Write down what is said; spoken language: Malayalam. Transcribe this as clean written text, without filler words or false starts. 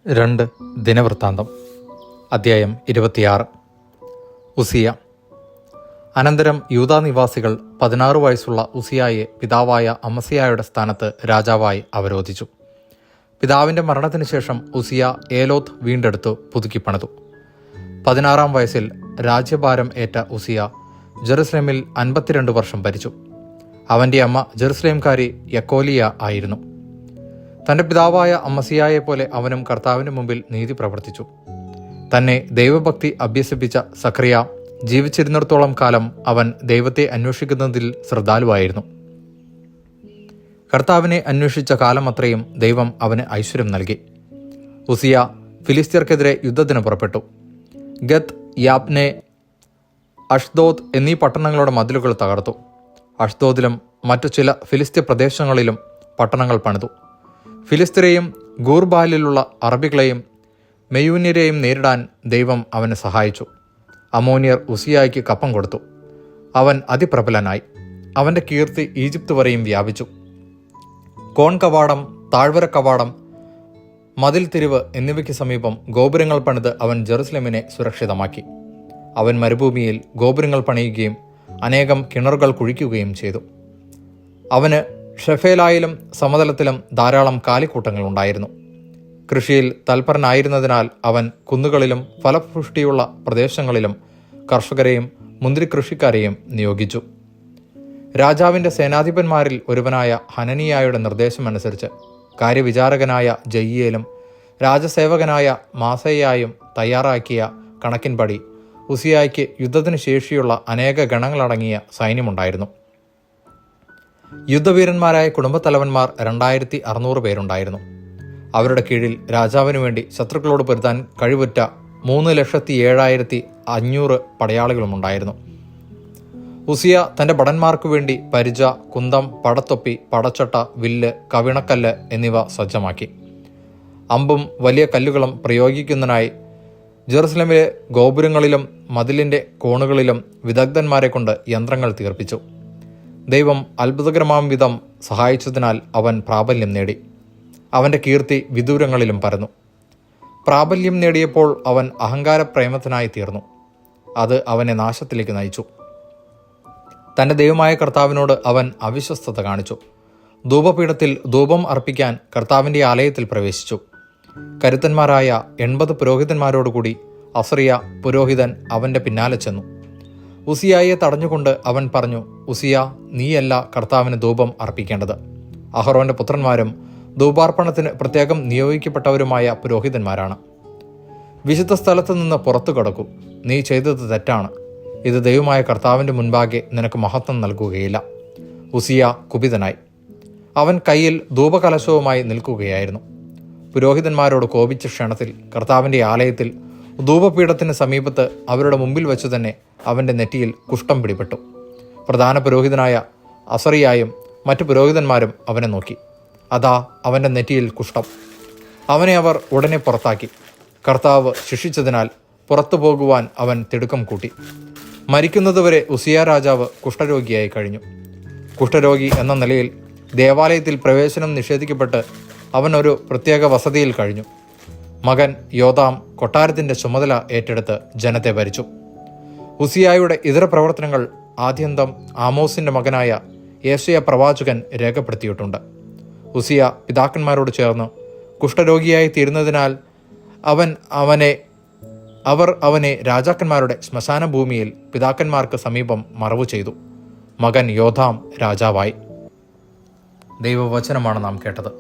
2 ദിനവൃത്താന്തം അധ്യായം 26. ഉസിയ. അനന്തരം യൂദാ നിവാസികൾ 16 വയസ്സുള്ള ഉസിയായെ പിതാവായ അമസ്യായുടെ സ്ഥാനത്ത് രാജാവായി അവരോധിച്ചു. പിതാവിൻ്റെ മരണത്തിന് ശേഷം ഉസിയ ഏലോത്ത് വീണ്ടെടുത്തു പുതുക്കിപ്പണിതു. 16-ാം വയസ്സിൽ രാജ്യഭാരം ഏറ്റ ഉസിയ ജെറുസലേമിൽ 52 വർഷം ഭരിച്ചു. അവൻ്റെ അമ്മ ജെറുസലേംകാരി യക്കോലിയ ആയിരുന്നു. തൻ്റെ പിതാവായ അമസ്യായെപ്പോലെ അവനും കർത്താവിന് മുമ്പിൽ നീതി പ്രവർത്തിച്ചു. തന്നെ ദൈവഭക്തി അഭ്യസിപ്പിച്ച സഖറിയ ജീവിച്ചിരുന്നിടത്തോളം കാലം അവൻ ദൈവത്തെ അന്വേഷിക്കുന്നതിൽ ശ്രദ്ധാലുവായിരുന്നു. കർത്താവിനെ അന്വേഷിച്ച കാലം അത്രയും ദൈവം അവന് ഐശ്വര്യം നൽകി. ഉസിയ ഫിലിസ്ത്യർക്കെതിരെ യുദ്ധത്തിന് പുറപ്പെട്ടു. ഗത്ത്, യാബ്നെ, അഷ്ദോദ് എന്നീ പട്ടണങ്ങളുടെ മതിലുകൾ തകർത്തു. അഷ്ദോദിലും മറ്റു ചില ഫിലിസ്ത്യ പ്രദേശങ്ങളിലും പട്ടണങ്ങൾ പണിതു. ഫിലിസ്തരെയും ഗൂർബാലിലുള്ള അറബികളെയും മെയൂന്യരെയും നേരിടാൻ ദൈവം അവനെ സഹായിച്ചു. അമോന്യർ ഉസിയായ്ക്ക് കപ്പം കൊടുത്തു. അവൻ അതിപ്രബലനായി. അവൻ്റെ കീർത്തി ഈജിപ്ത് വരെയും വ്യാപിച്ചു. കോൺ കവാടം, താഴ്വര കവാടം, മതിൽ തിരിവ് എന്നിവയ്ക്ക് സമീപം ഗോപുരങ്ങൾ പണിത് അവൻ ജെറുസലേമിനെ സുരക്ഷിതമാക്കി. അവൻ മരുഭൂമിയിൽ ഗോപുരങ്ങൾ പണിയുകയും അനേകം കിണറുകൾ കുഴിക്കുകയും ചെയ്തു. അവന് ഷെഫേലായിലും സമതലത്തിലും ധാരാളം കാലിക്കൂട്ടങ്ങൾ ഉണ്ടായിരുന്നു. കൃഷിയിൽ തൽപരനായിരുന്നതിനാൽ അവൻ കുന്നുകളിലും ഫലപുഷ്ടിയുള്ള പ്രദേശങ്ങളിലും കർഷകരെയും മുന്തിരിക്കൃഷിക്കാരെയും നിയോഗിച്ചു. രാജാവിൻ്റെ സേനാധിപന്മാരിൽ ഒരുവനായ ഹനനിയായുടെ നിർദ്ദേശമനുസരിച്ച് കാര്യവിചാരകനായ ജയ്യേലും രാജസേവകനായ മാസയ്യായും തയ്യാറാക്കിയ കണക്കിൻപടി ഉസിയായ്ക്ക് യുദ്ധത്തിന് ശേഷിയുള്ള അനേക ഗണങ്ങളടങ്ങിയ സൈന്യമുണ്ടായിരുന്നു. യുദ്ധവീരന്മാരായ കുടുംബത്തലവന്മാർ 2600 പേരുണ്ടായിരുന്നു. അവരുടെ കീഴിൽ രാജാവിനു വേണ്ടി ശത്രുക്കളോട് പൊരുതാൻ കഴിവുറ്റ 3,07,500 പടയാളികളുമുണ്ടായിരുന്നു. ഉസിയ തൻ്റെ ഭടന്മാർക്കു വേണ്ടി പരിച, കുന്തം, പടത്തൊപ്പി, പടച്ചട്ട, വില്ല്, കവിണക്കല്ല് എന്നിവ സജ്ജമാക്കി. അമ്പും വലിയ കല്ലുകളും പ്രയോഗിക്കുന്നതിനായി ജെറുസലേമിലെ ഗോപുരങ്ങളിലും മതിലിൻ്റെ കോണുകളിലും വിദഗ്ധന്മാരെ കൊണ്ട് യന്ത്രങ്ങൾ തീർപ്പിച്ചു. ദൈവം അത്ഭുതകരമാം വിധം സഹായിച്ചതിനാൽ അവൻ പ്രാബല്യം നേടി. അവൻ്റെ കീർത്തി വിദൂരങ്ങളിലും പരന്നു. പ്രാബല്യം നേടിയപ്പോൾ അവൻ അഹങ്കാരപ്രേമത്തിനായി തീർന്നു. അത് അവനെ നാശത്തിലേക്ക് നയിച്ചു. തൻ്റെ ദൈവമായ കർത്താവിനോട് അവൻ അവിശ്വസ്തത കാണിച്ചു. ധൂപപീഠത്തിൽ ധൂപം അർപ്പിക്കാൻ കർത്താവിൻ്റെ ആലയത്തിൽ പ്രവേശിച്ചു. കരുത്തന്മാരായ 80 പുരോഹിതന്മാരോടുകൂടി അസറിയ പുരോഹിതൻ അവൻ്റെ പിന്നാലെ ചെന്നു. ഉസിയായെ തടഞ്ഞുകൊണ്ട് അവൻ പറഞ്ഞു, ഉസിയ, നീയല്ല കർത്താവിന് ധൂപം അർപ്പിക്കേണ്ടത്. അഹറോന്റെ പുത്രന്മാരും ധൂപാർപ്പണത്തിന് പ്രത്യേകം നിയോഗിക്കപ്പെട്ടവരുമായ പുരോഹിതന്മാരാണ്. വിശുദ്ധ സ്ഥലത്ത് നിന്ന് പുറത്തു കടക്കൂ. നീ ചെയ്തത് തെറ്റാണ്. ഇത് ദൈവമായ കർത്താവിൻ്റെ മുൻപാകെ നിനക്ക് മഹത്വം നൽകുകയില്ല. ഉസിയ കുപിതനായി. അവൻ കയ്യിൽ ധൂപകലശവുമായി നിൽക്കുകയായിരുന്നു. പുരോഹിതന്മാരോട് കോപിച്ച ക്ഷണത്തിൽ കർത്താവിൻ്റെ ആലയത്തിൽ ധൂപപീഠത്തിന് സമീപത്ത് അവരുടെ മുമ്പിൽ വെച്ച് തന്നെ അവൻ്റെ നെറ്റിയിൽ കുഷ്ഠം പിടിപെട്ടു. പ്രധാന പുരോഹിതനായ അസറിയായും മറ്റു പുരോഹിതന്മാരും അവനെ നോക്കി. അതാ അവൻ്റെ നെറ്റിയിൽ കുഷ്ഠം. അവനെ അവർ ഉടനെ പുറത്താക്കി. കർത്താവ് ശിക്ഷിച്ചതിനാൽ പുറത്തു പോകുവാൻ അവൻ തിടുക്കം കൂട്ടി. മരിക്കുന്നതുവരെ ഉസിയ രാജാവ് കുഷ്ഠരോഗിയായി കഴിഞ്ഞു. കുഷ്ഠരോഗി എന്ന നിലയിൽ ദേവാലയത്തിൽ പ്രവേശനം നിഷേധിക്കപ്പെട്ട് അവൻ ഒരു പ്രത്യേക വസതിയിൽ കഴിഞ്ഞു. മകൻ യോഥാം കൊട്ടാരത്തിൻ്റെ ചുമതല ഏറ്റെടുത്ത് ജനത്തെ ഭരിച്ചു. ഉസിയായുടെ ഇതര പ്രവർത്തനങ്ങൾ ആദ്യന്തം ആമോസിൻ്റെ മകനായ യേശയ്യ പ്രവാചകൻ രേഖപ്പെടുത്തിയിട്ടുണ്ട്. ഉസിയ പിതാക്കന്മാരോട് ചേർന്ന് കുഷ്ഠരോഗിയായി തീരുന്നതിനാൽ അവർ അവനെ രാജാക്കന്മാരുടെ ശ്മശാന ഭൂമിയിൽ പിതാക്കന്മാർക്ക് സമീപം മറവു ചെയ്തു. മകൻ യോഥാം രാജാവായി. ദൈവവചനമാണ് നാം കേട്ടത്.